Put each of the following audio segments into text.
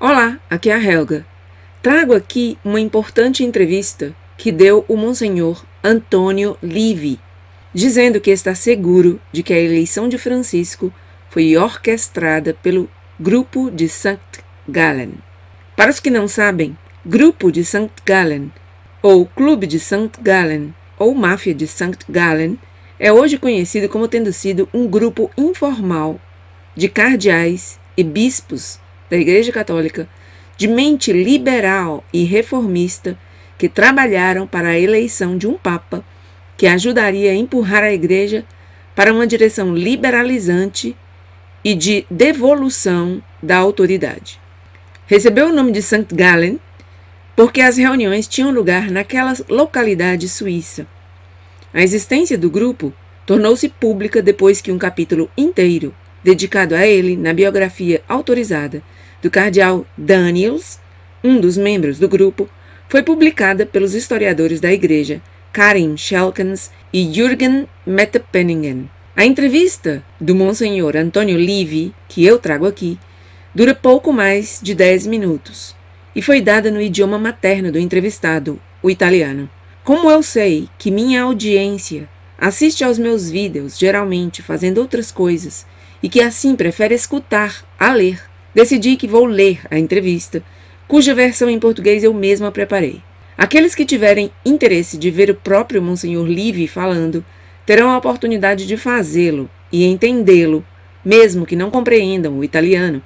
Olá, aqui é a Helga. Trago aqui uma importante entrevista que deu o Monsenhor Antônio Livy, dizendo que está seguro de que a eleição de Francisco foi orquestrada pelo Grupo de St. Gallen. Para os que não sabem, Grupo de St. Gallen, ou Clube de St. Gallen, ou Máfia de St. Gallen, é hoje conhecido como tendo sido um grupo informal de cardeais e bispos da Igreja Católica de mente liberal e reformista que trabalharam para a eleição de um Papa que ajudaria a empurrar a Igreja para uma direção liberalizante e de devolução da autoridade. Recebeu o nome de St. Gallen porque as reuniões tinham lugar naquela localidade suíça. A existência do grupo tornou-se pública depois que um capítulo inteiro dedicado a ele na biografia autorizada do cardeal Daniels, um dos membros do grupo, foi publicada pelos historiadores da Igreja Karin Schelkens e Jürgen Mettepenningen. A entrevista do Monsenhor Antônio Livy, que eu trago aqui, dura pouco mais de 10 minutos e foi dada no idioma materno do entrevistado, o italiano. Como eu sei que minha audiência assiste aos meus vídeos geralmente fazendo outras coisas e que assim prefere escutar a ler, decidi que vou ler a entrevista, cuja versão em português eu mesma preparei. Aqueles que tiverem interesse de ver o próprio Monsenhor Livy falando, terão a oportunidade de fazê-lo e entendê-lo, mesmo que não compreendam o italiano,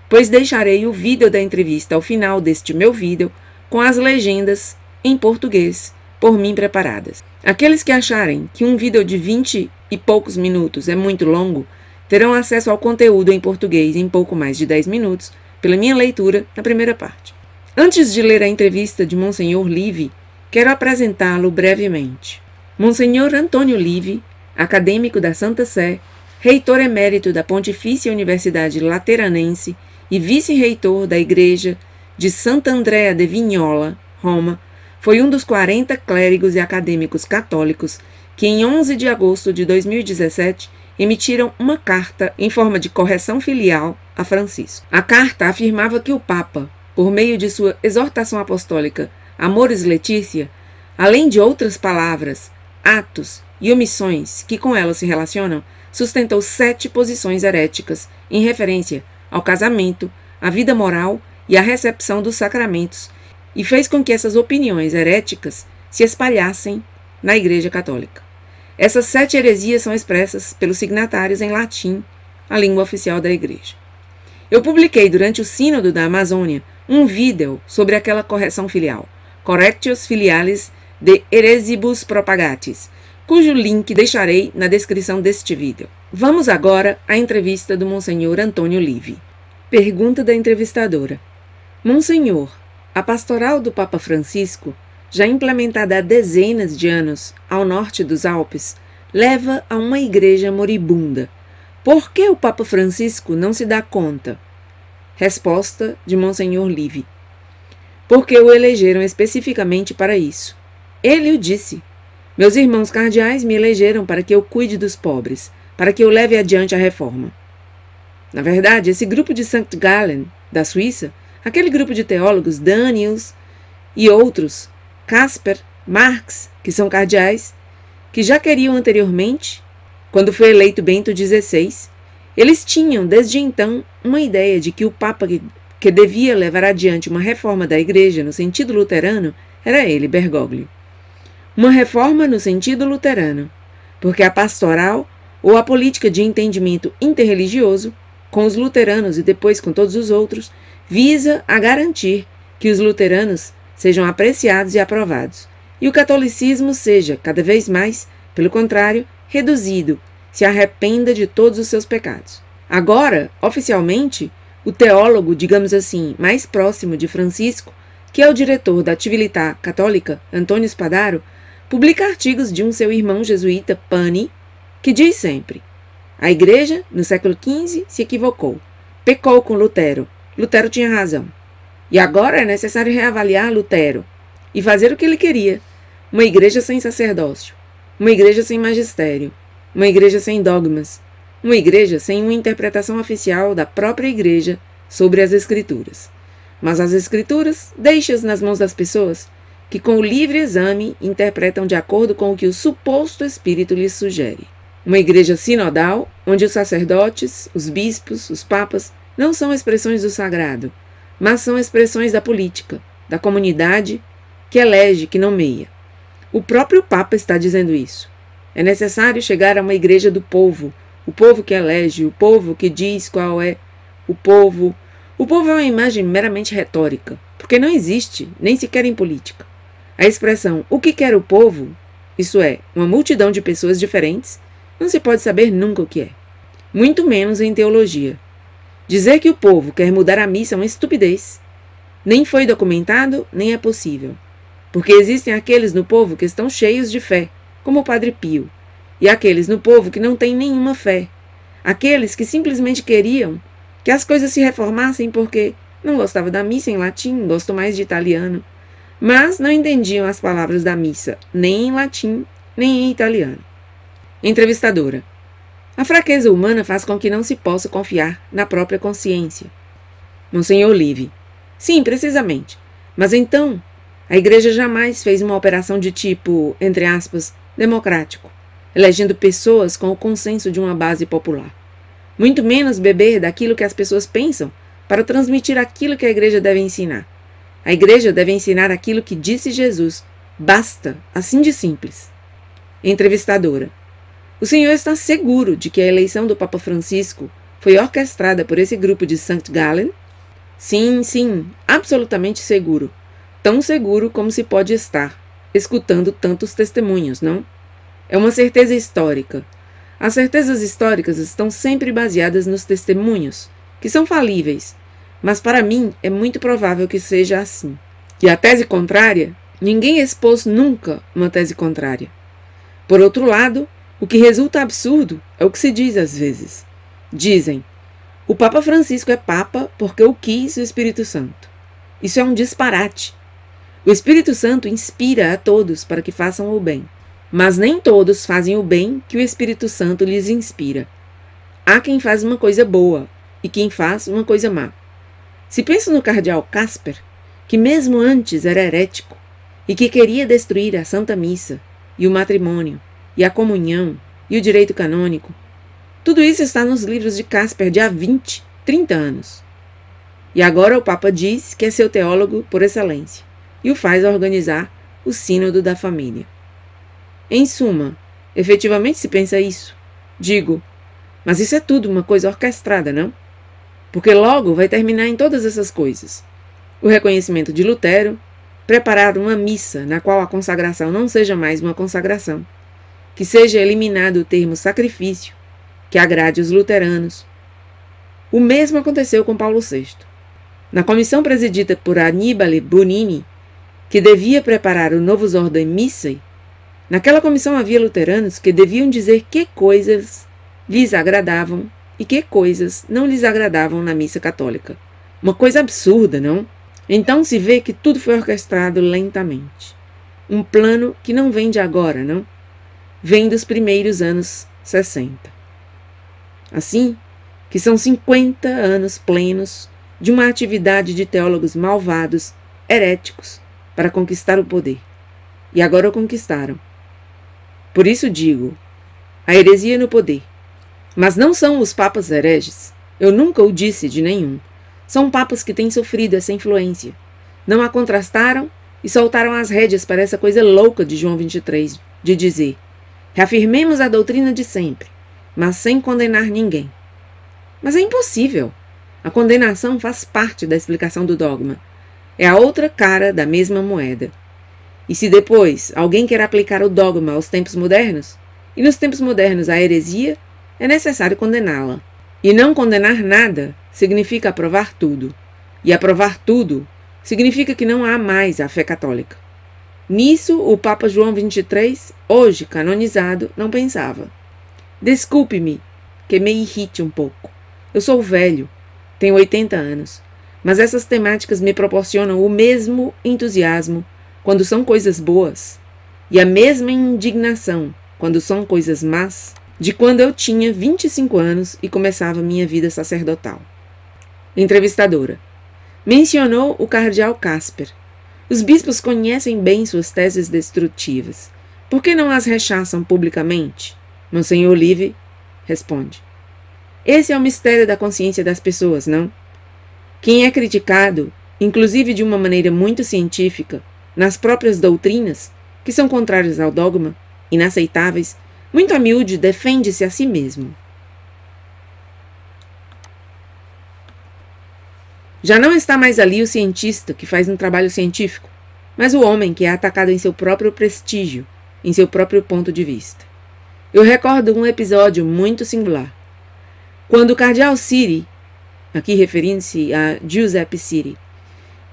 pois deixarei o vídeo da entrevista ao final deste meu vídeo com as legendas em português por mim preparadas. Aqueles que acharem que um vídeo de 20 e poucos minutos é muito longo, terão acesso ao conteúdo em português em pouco mais de 10 minutos, pela minha leitura na primeira parte. Antes de ler a entrevista de Monsenhor Livy, quero apresentá-lo brevemente. Monsenhor Antônio Livy, acadêmico da Santa Sé, reitor emérito da Pontifícia Universidade Lateranense e vice-reitor da Igreja de Santa Andrea de Vignola, Roma, foi um dos 40 clérigos e acadêmicos católicos que, em 11 de agosto de 2017, emitiram uma carta em forma de correção filial a Francisco. A carta afirmava que o Papa, por meio de sua exortação apostólica Amoris Laetitia, além de outras palavras, atos e omissões que com ela se relacionam, sustentou 7 posições heréticas em referência ao casamento, à vida moral e à recepção dos sacramentos, e fez com que essas opiniões heréticas se espalhassem na Igreja Católica. Essas 7 heresias são expressas pelos signatários em latim, a língua oficial da Igreja. Eu publiquei durante o Sínodo da Amazônia um vídeo sobre aquela correção filial, Correctios Filialis de Heresibus Propagatis, cujo link deixarei na descrição deste vídeo. Vamos agora à entrevista do Monsenhor Antônio Livy. Pergunta da entrevistadora. Monsenhor, a pastoral do Papa Francisco, já implementada há dezenas de anos ao norte dos Alpes, leva a uma igreja moribunda. Por que o Papa Francisco não se dá conta? Resposta de Monsenhor Livy. Porque o elegeram especificamente para isso. Ele o disse. Meus irmãos cardeais me elegeram para que eu cuide dos pobres, para que eu leve adiante a reforma. Na verdade, esse grupo de St. Gallen, da Suíça, aquele grupo de teólogos, Daniels e outros, Casper, Marx, que são cardeais, que já queriam anteriormente, quando foi eleito Bento XVI, eles tinham desde então uma ideia de que o Papa que devia levar adiante uma reforma da Igreja no sentido luterano era ele, Bergoglio. Uma reforma no sentido luterano, porque a pastoral ou a política de entendimento interreligioso, com os luteranos e depois com todos os outros, visa a garantir que os luteranos sejam apreciados e aprovados, e o catolicismo seja, cada vez mais, pelo contrário, reduzido, se arrependa de todos os seus pecados. Agora, oficialmente, o teólogo, digamos assim, mais próximo de Francisco, que é o diretor da Civiltà Católica, Antônio Spadaro, publica artigos de um seu irmão jesuíta, Pani, que diz sempre: a Igreja, no século XV, se equivocou, pecou com Lutero, Lutero tinha razão. E agora é necessário reavaliar Lutero e fazer o que ele queria. Uma igreja sem sacerdócio, uma igreja sem magistério, uma igreja sem dogmas, uma igreja sem uma interpretação oficial da própria igreja sobre as Escrituras. mas as Escrituras deixa-as nas mãos das pessoas, que com o livre exame interpretam de acordo com o que o suposto Espírito lhes sugere. Uma igreja sinodal, onde os sacerdotes, os bispos, os papas, não são expressões do sagrado, mas são expressões da política, da comunidade, que elege, que nomeia. O próprio Papa está dizendo isso. É necessário chegar a uma igreja do povo, o povo que elege, o povo que diz qual é o povo. O povo é uma imagem meramente retórica, porque não existe, nem sequer em política. A expressão "o que quer o povo", isso é, uma multidão de pessoas diferentes, não se pode saber nunca o que é. Muito menos em teologia. Dizer que o povo quer mudar a missa é uma estupidez. Nem foi documentado, nem é possível. Porque existem aqueles no povo que estão cheios de fé, como o Padre Pio, e aqueles no povo que não têm nenhuma fé. Aqueles que simplesmente queriam que as coisas se reformassem porque não gostava da missa em latim, gostou mais de italiano, mas não entendiam as palavras da missa, nem em latim, nem em italiano. Entrevistadora. A fraqueza humana faz com que não se possa confiar na própria consciência. Monsenhor Livy. Sim, precisamente. Mas então, a Igreja jamais fez uma operação de tipo, entre aspas, democrático, elegendo pessoas com o consenso de uma base popular. Muito menos beber daquilo que as pessoas pensam para transmitir aquilo que a Igreja deve ensinar. A Igreja deve ensinar aquilo que disse Jesus. Basta, assim de simples. Entrevistadora. O senhor está seguro de que a eleição do Papa Francisco foi orquestrada por esse grupo de St. Gallen? Sim, absolutamente seguro. Tão seguro como se pode estar, escutando tantos testemunhos, não? É uma certeza histórica. As certezas históricas estão sempre baseadas nos testemunhos, que são falíveis, mas para mim é muito provável que seja assim. E a tese contrária, ninguém expôs nunca uma tese contrária. Por outro lado, o que resulta absurdo é o que se diz às vezes. Dizem, o Papa Francisco é Papa porque o quis o Espírito Santo. Isso é um disparate. O Espírito Santo inspira a todos para que façam o bem. Mas nem todos fazem o bem que o Espírito Santo lhes inspira. Há quem faz uma coisa boa e quem faz uma coisa má. Se penso no cardeal Casper, que mesmo antes era herético e que queria destruir a Santa Missa e o matrimônio e a comunhão e o direito canônico, tudo isso está nos livros de Casper de há 20, 30 anos. E agora o Papa diz que é seu teólogo por excelência e o faz organizar o Sínodo da Família. Em suma, efetivamente se pensa isso. Digo, mas isso é tudo uma coisa orquestrada, não? Porque logo vai terminar em todas essas coisas. O reconhecimento de Lutero, preparar uma missa na qual a consagração não seja mais uma consagração, que seja eliminado o termo sacrifício, que agrade os luteranos. O mesmo aconteceu com Paulo VI. Na comissão presidida por Annibale Bonini, que devia preparar o Novus Ordo Missae, naquela comissão havia luteranos que deviam dizer que coisas lhes agradavam e que coisas não lhes agradavam na missa católica. Uma coisa absurda, não? Então se vê que tudo foi orquestrado lentamente. Um plano que não vem de agora, não? Vem dos primeiros anos 60. Assim, que são 50 anos plenos de uma atividade de teólogos malvados, heréticos, para conquistar o poder. E agora o conquistaram. Por isso digo, a heresia no poder. Mas não são os papas hereges. Eu nunca o disse de nenhum. São papas que têm sofrido essa influência. Não a contrastaram e soltaram as rédeas para essa coisa louca de João 23, de dizer, reafirmemos a doutrina de sempre, mas sem condenar ninguém. Mas é impossível. A condenação faz parte da explicação do dogma. É a outra cara da mesma moeda. E se depois alguém quer aplicar o dogma aos tempos modernos, e nos tempos modernos a heresia, é necessário condená-la. E não condenar nada significa aprovar tudo. E aprovar tudo significa que não há mais a fé católica. Nisso o Papa João 23, hoje canonizado, não pensava. Desculpe-me que me irrite um pouco. Eu sou velho, tenho 80 anos, mas essas temáticas me proporcionam o mesmo entusiasmo quando são coisas boas e a mesma indignação quando são coisas más de quando eu tinha 25 anos e começava minha vida sacerdotal. Entrevistadora. Mencionou o cardeal Casper. Os bispos conhecem bem suas teses destrutivas. Por que não as rechaçam publicamente? Monsenhor Livy responde. Esse é o mistério da consciência das pessoas, não? Quem é criticado, inclusive de uma maneira muito científica, nas próprias doutrinas, que são contrárias ao dogma, inaceitáveis, muito a miúde defende-se a si mesmo. Já não está mais ali o cientista que faz um trabalho científico, mas o homem que é atacado em seu próprio prestígio, em seu próprio ponto de vista. Eu recordo um episódio muito singular. Quando o cardeal Siri, aqui referindo-se a Giuseppe Siri,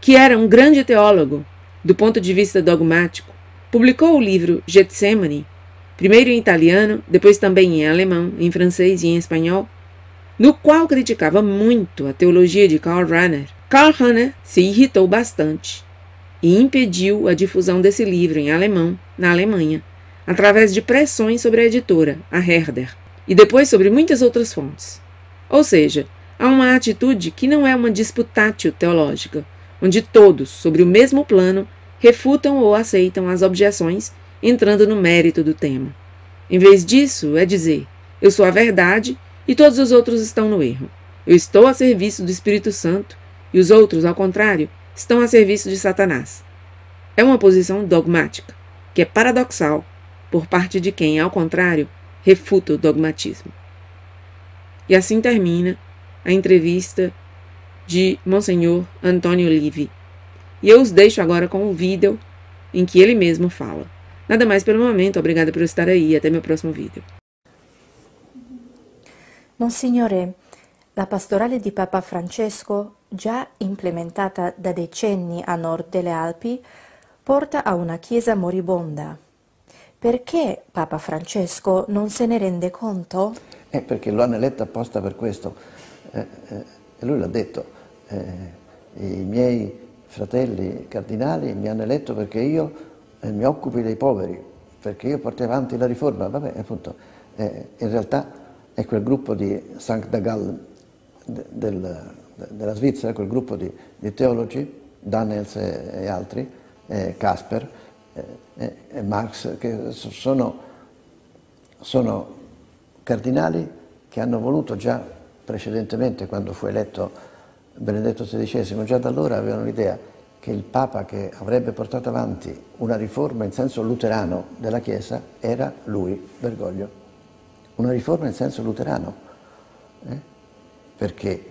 que era um grande teólogo do ponto de vista dogmático, publicou o livro Getsemane, primeiro em italiano, depois também em alemão, em francês e em espanhol, no qual criticava muito a teologia de Karl Rahner. Karl Rahner se irritou bastante e impediu a difusão desse livro em alemão na Alemanha, através de pressões sobre a editora, a Herder, e depois sobre muitas outras fontes. Ou seja, há uma atitude que não é uma disputatio teológica, onde todos, sobre o mesmo plano, refutam ou aceitam as objeções, entrando no mérito do tema. Em vez disso, é dizer, eu sou a verdade e todos os outros estão no erro. Eu estou a serviço do Espírito Santo e os outros, ao contrário, estão a serviço de Satanás. É uma posição dogmática, que é paradoxal, por parte de quem, ao contrário, refuta o dogmatismo. E assim termina a entrevista de Monsenhor Antônio Livy. E eu os deixo agora com o vídeo em que ele mesmo fala. Nada mais pelo momento, obrigada por estar aí, até meu próximo vídeo. Monsignore, la pastorale di Papa Francesco, già implementata da decenni a nord delle Alpi, porta a una chiesa moribonda. Perché Papa Francesco non se ne rende conto? Perché lo hanno eletto apposta per questo. E lui l'ha detto, i miei fratelli cardinali mi hanno eletto perché io mi occupi dei poveri, perché io porto avanti la riforma. Vabbè, appunto, in realtà è quel gruppo di Sankt Gall della Svizzera, quel gruppo di teologi, Daniels e altri, Casper e Marx, che sono cardinali che hanno voluto già precedentemente, quando fu eletto Benedetto XVI, già da allora avevano l'idea che il Papa che avrebbe portato avanti una riforma in senso luterano della Chiesa era lui, Bergoglio. Una riforma in senso luterano, perché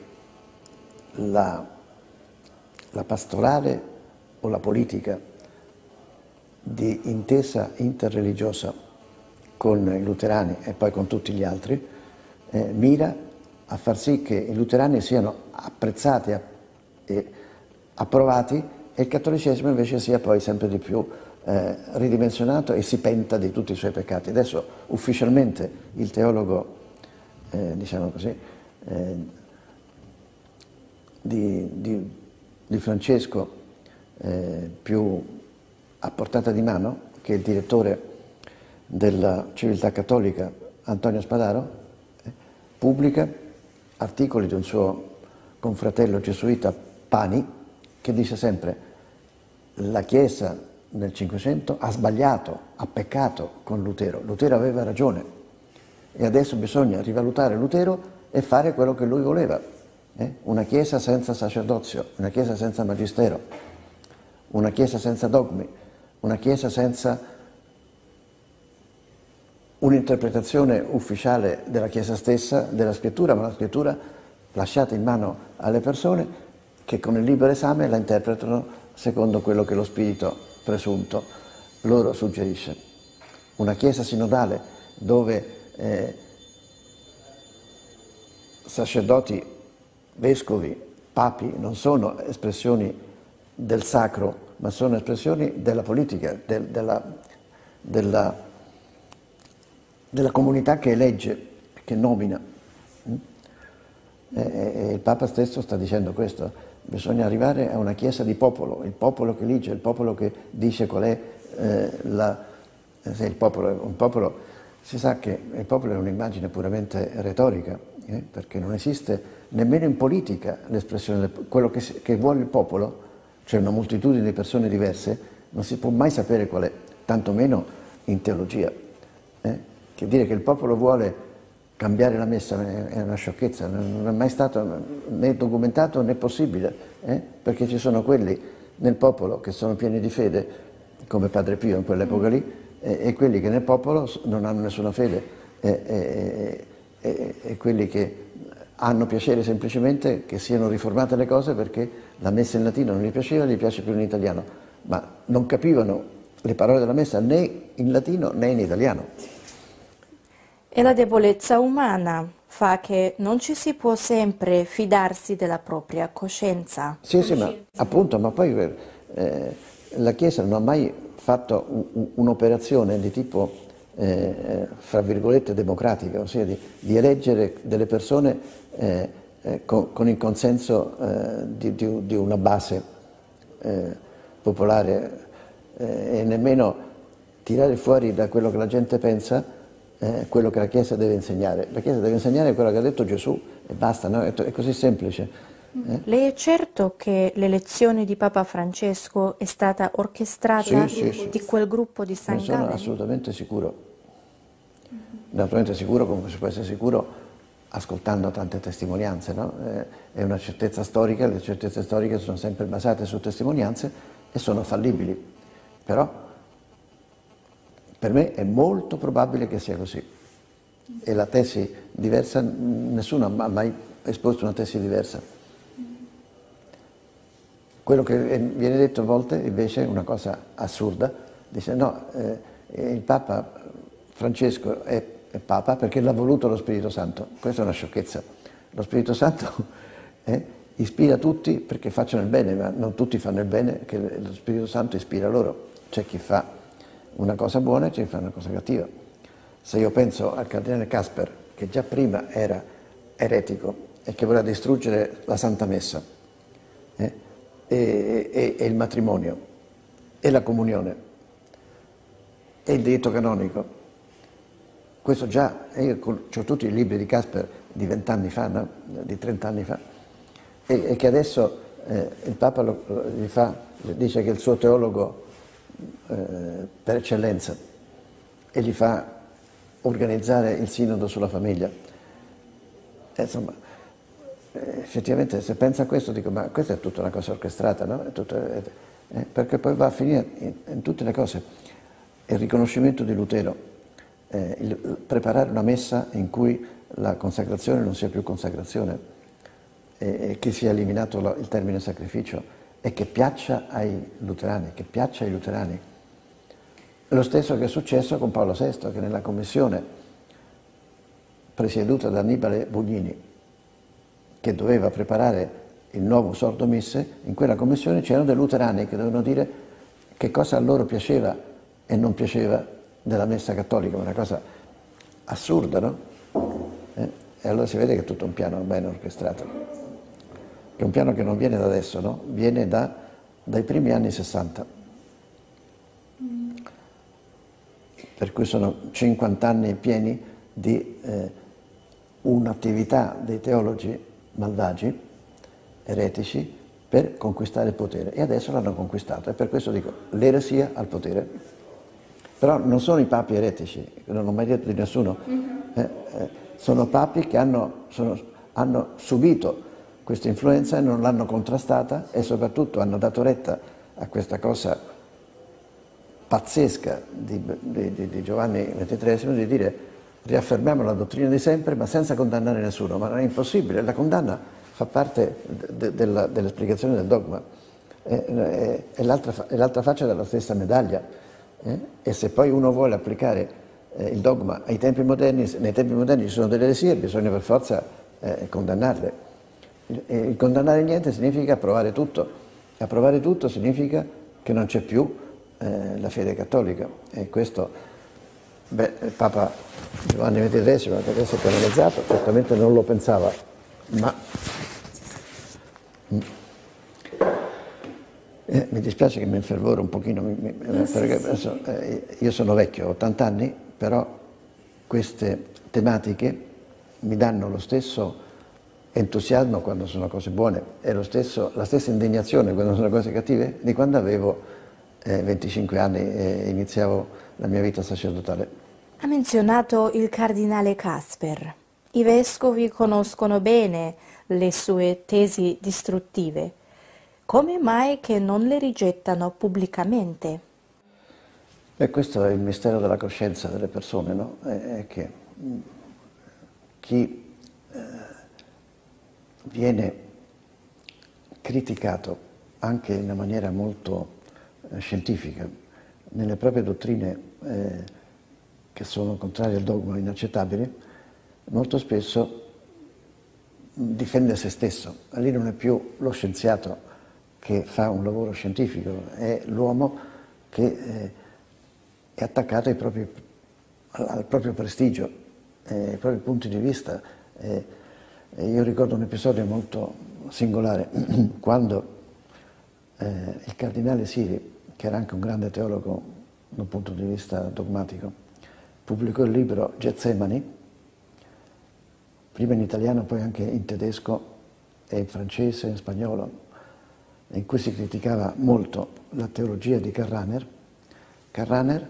la pastorale o la politica di intesa interreligiosa con i luterani e poi con tutti gli altri mira a far sì che i luterani siano apprezzati e approvati e il cattolicesimo invece sia poi sempre di più ridimensionato e si penta di tutti i suoi peccati. Adesso ufficialmente il teologo, diciamo così, di Francesco più a portata di mano, che è il direttore della Civiltà Cattolica, Antonio Spadaro, pubblica articoli di un suo confratello gesuita, Pani, che dice sempre la Chiesa nel Cinquecento ha sbagliato, ha peccato con Lutero. Lutero aveva ragione e adesso bisogna rivalutare Lutero e fare quello che lui voleva. Una Chiesa senza sacerdozio, una Chiesa senza magistero, una Chiesa senza dogmi, una Chiesa senza un'interpretazione ufficiale della Chiesa stessa, della Scrittura, ma la Scrittura lasciata in mano alle persone che con il libero esame la interpretano secondo quello che lo Spirito presunto loro suggerisce. Una Chiesa sinodale dove sacerdoti, vescovi, papi non sono espressioni del sacro, ma sono espressioni della politica, della comunità che elegge, che nomina. E il Papa stesso sta dicendo questo, bisogna arrivare a una Chiesa di popolo, il popolo che elige, il popolo che dice qual è se il popolo è un popolo. Si sa che il popolo è un'immagine puramente retorica, perché non esiste nemmeno in politica l'espressione del quello che vuole il popolo, cioè una moltitudine di persone diverse, non si può mai sapere qual è, tantomeno in teologia. Che dire che il popolo vuole cambiare la messa è una sciocchezza, non è mai stato né documentato né possibile, perché ci sono quelli nel popolo che sono pieni di fede, come Padre Pio in quell'epoca lì, e quelli che nel popolo non hanno nessuna fede, e quelli che hanno piacere semplicemente che siano riformate le cose perché la messa in latino non gli piaceva, gli piace più in italiano, ma non capivano le parole della messa né in latino né in italiano. E la debolezza umana fa che non ci si può sempre fidarsi della propria coscienza. Sì, sì, ma appunto, ma poi la Chiesa non ha mai fatto un'operazione di tipo, fra virgolette, democratica, ossia di eleggere delle persone con il consenso di una base popolare, e nemmeno tirare fuori da quello che la gente pensa quello che la Chiesa deve insegnare. La Chiesa deve insegnare quello che ha detto Gesù e basta, no? È così semplice. Lei è certo che l'elezione di Papa Francesco è stata orchestrata di quel gruppo di San Ne sono Gallen? assolutamente sicuro. Naturalmente sicuro, come si può essere sicuro ascoltando tante testimonianze, no? È una certezza storica, le certezze storiche sono sempre basate su testimonianze e sono fallibili, però per me è molto probabile che sia così. E la tesi diversa, nessuno ha mai esposto una tesi diversa. Quello che viene detto a volte invece è una cosa assurda, dice no, il Papa Francesco è Papa perché l'ha voluto lo Spirito Santo. Questa è una sciocchezza. Lo Spirito Santo ispira tutti perché facciano il bene, ma non tutti fanno il bene, perché lo Spirito Santo ispira loro. C'è chi fa una cosa buona e c'è chi fa una cosa cattiva. Se io penso al cardinale Casper, che già prima era eretico e che voleva distruggere la Santa Messa, e il matrimonio, e la comunione, e il diritto canonico, questo già, io ho tutti i libri di Casper di 20 anni fa, no? Di 30 anni fa, e che adesso il Papa dice che è il suo teologo per eccellenza e gli fa organizzare il sinodo sulla famiglia. Insomma, effettivamente se pensa a questo dico, ma questa è tutta una cosa orchestrata, no? Perché poi va a finire in tutte le cose. Il riconoscimento di Lutero, preparare una messa in cui la consacrazione non sia più consacrazione, e che sia eliminato il termine sacrificio e che piaccia ai luterani, che piaccia ai luterani. Lo stesso che è successo con Paolo VI, che nella commissione presieduta da Annibale Bugnini, che doveva preparare il nuovo sordo misse, in quella commissione c'erano dei luterani che dovevano dire che cosa a loro piaceva e non piaceva della messa cattolica, una cosa assurda, no? E allora si vede che è tutto un piano ben orchestrato, che è un piano che non viene da adesso, no? Viene dai primi anni 60, per cui sono 50 anni pieni di un'attività dei teologi malvagi, eretici, per conquistare il potere, e adesso l'hanno conquistato, e per questo dico, l'eresia al potere. Però non sono i papi eretici, non ho mai detto di nessuno, sono papi che hanno subito questa influenza e non l'hanno contrastata, e soprattutto hanno dato retta a questa cosa pazzesca di Giovanni XXIII, di dire riaffermiamo la dottrina di sempre ma senza condannare nessuno, ma non è impossibile, la condanna fa parte dell'esplicazione del dogma, è l'altra faccia della stessa medaglia, e se poi uno vuole applicare il dogma ai tempi moderni, nei tempi moderni ci sono delle eresie, bisogna per forza condannarle. Il condannare niente significa approvare tutto, approvare tutto significa che non c'è più la fede cattolica, e questo il Papa Giovanni XXIII, che adesso è canonizzato, certamente non lo pensava, ma mi dispiace che mi infervoro un pochino, perché adesso, io sono vecchio, ho 80 anni, però queste tematiche mi danno lo stesso entusiasmo quando sono cose buone e la stessa indignazione quando sono cose cattive di quando avevo 25 anni e iniziavo la mia vita sacerdotale. Ha menzionato il cardinale Casper. I vescovi conoscono bene le sue tesi distruttive. Come mai che non le rigettano pubblicamente? E questo è il mistero della coscienza delle persone, no? È che chi viene criticato anche in una maniera molto scientifica nelle proprie dottrine che sono contrarie al dogma, inaccettabili, molto spesso difende se stesso. Lì non è più lo scienziato che fa un lavoro scientifico, è l'uomo che è attaccato al proprio prestigio, ai propri punti di vista. Io ricordo un episodio molto singolare, quando il cardinale Siri, che era anche un grande teologo dal punto di vista dogmatico, pubblicò il libro Getsemani, prima in italiano, poi anche in tedesco e in francese e in spagnolo, in cui si criticava molto la teologia di Karl Rahner. Karl Rahner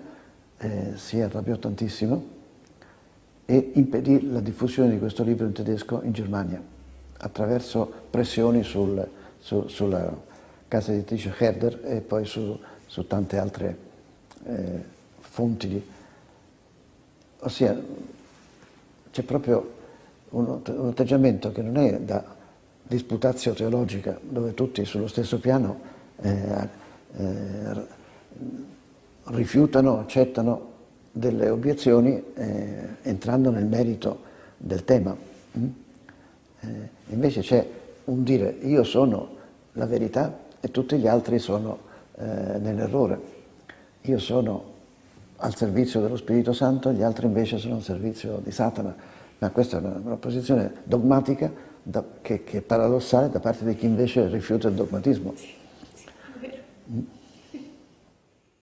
si arrabbiò tantissimo e impedì la diffusione di questo libro in tedesco in Germania, attraverso pressioni sulla casa editrice Herder e poi su tante altre fonti. Ossia, c'è proprio un atteggiamento che non è da disputatio teologica, dove tutti sullo stesso piano rifiutano, accettano delle obiezioni entrando nel merito del tema. Invece c'è un dire io sono la verità e tutti gli altri sono nell'errore. Io sono al servizio dello Spirito Santo, gli altri invece sono al servizio di Satana. Ma questa è una posizione dogmatica che è paradossale da parte di chi invece rifiuta il dogmatismo.